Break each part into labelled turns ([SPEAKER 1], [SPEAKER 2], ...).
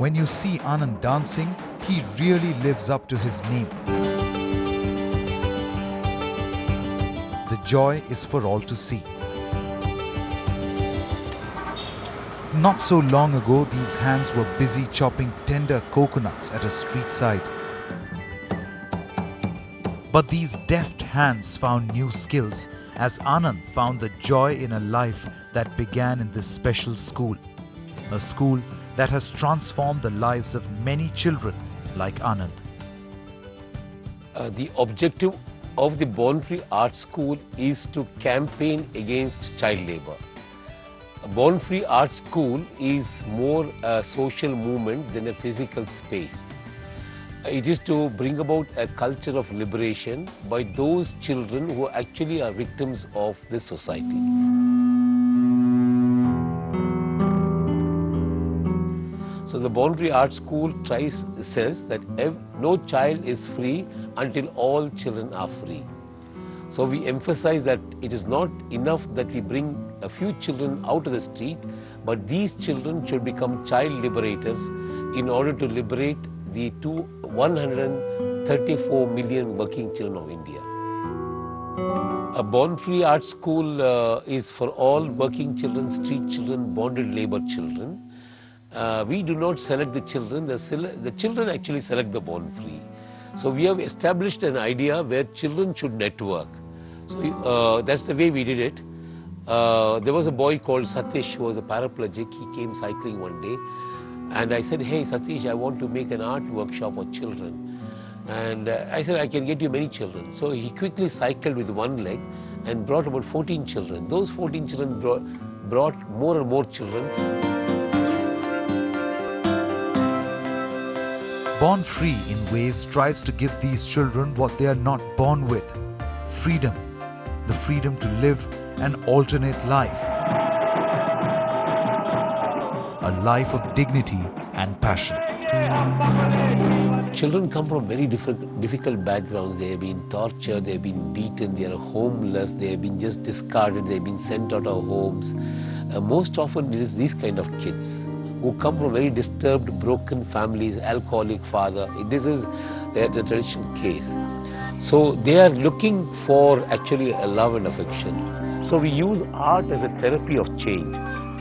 [SPEAKER 1] When you see Anand dancing, he really lives up to his name. The joy is for all to see. Not so long ago, these hands were busy chopping tender coconuts at a street side. But these deft hands found new skills as Anand found the joy in a life that began in this special school. A school that has transformed the lives of many children like Anand.
[SPEAKER 2] The objective of the Born Free Art School is to campaign against child labour. Born Free Art School is more a social movement than a physical space. It is to bring about a culture of liberation by those children who actually are victims of this society. So the Born Free Art School says that no child is free until all children are free. So we emphasize that it is not enough that we bring a few children out of the street, but these children should become child liberators in order to liberate the 134 million working children of India. A Born Free Art School is for all working children, street children, bonded labor children. We do not select the children, the children actually select the Born Free. So we have established an idea where children should network. So that's the way we did it. There was a boy called Satish who was a paraplegic. He came cycling one day and I said, hey Satish, I want to make an art workshop for children. And I said, I can get you many children. So he quickly cycled with one leg and brought about 14 children. Those 14 children brought more and more children.
[SPEAKER 1] Born Free in ways strives to give these children what they are not born with. Freedom. The freedom to live an alternate life. A life of dignity and passion.
[SPEAKER 2] Children come from very difficult backgrounds. They have been tortured, they have been beaten, they are homeless, they have been just discarded, they have been sent out of homes. Most often it is these kind of kids who come from very disturbed, broken families, alcoholic father. This is the traditional case. So they are looking for actually a love and affection. So we use art as a therapy of change.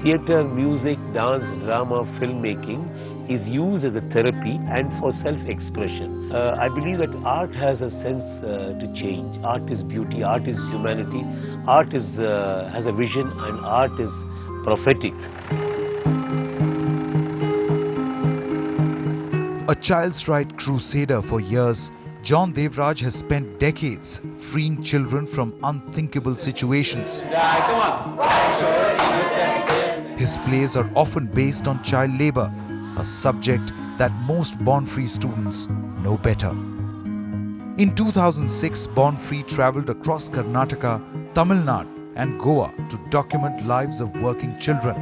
[SPEAKER 2] Theatre, music, dance, drama, filmmaking is used as a therapy and for self-expression. I believe that art has a sense to change. Art is beauty, art is humanity, art is, has a vision, and art is prophetic.
[SPEAKER 1] A child's right crusader for years, John Devraj has spent decades freeing children from unthinkable situations. His plays are often based on child labour, a subject that most Born Free students know better. In 2006, Born Free travelled across Karnataka, Tamil Nadu and Goa to document lives of working children.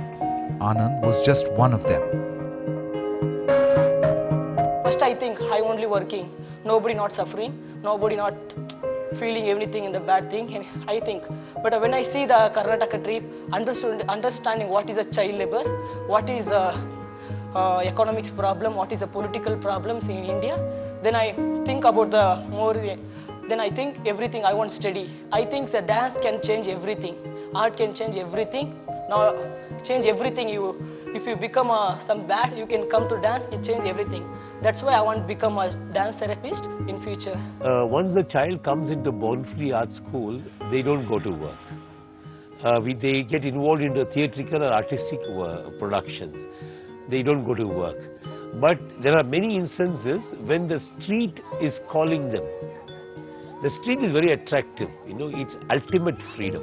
[SPEAKER 1] Anand was just one of them.
[SPEAKER 3] First I think I only working, nobody not suffering, nobody not feeling anything in the bad thing, and I think. But when I see the Karnataka trip, understanding what is a child labor, what is economics problem, what is the political problems in India, then I think about the more, then I think everything I want to study. I think the dance can change everything, art can change everything. Now change everything. If you become some bad, you can come to dance, it change everything. That's why I want to become a dance therapist in future.
[SPEAKER 2] Once the child comes into Born Free Art School, they don't go to work. They get involved in the theatrical or artistic productions. They don't go to work. But there are many instances when the street is calling them. The street is very attractive, it's ultimate freedom,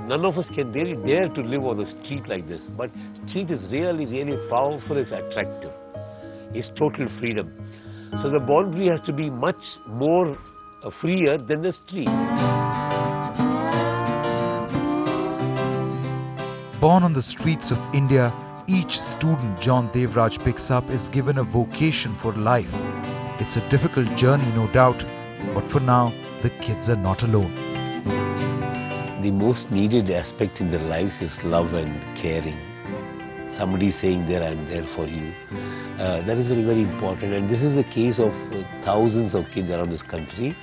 [SPEAKER 2] None of us can really dare to live on the street like this, but street is really, really powerful, it's attractive. It's total freedom. So the Born Free has to be much more freer than the street.
[SPEAKER 1] Born on the streets of India, each student John Devraj picks up is given a vocation for life. It's a difficult journey, no doubt, but for now, the kids are not alone.
[SPEAKER 2] The most needed aspect in their lives is love and caring. somebody saying there, I am there for you. That is very, very important, and this is the case of thousands of kids around this country.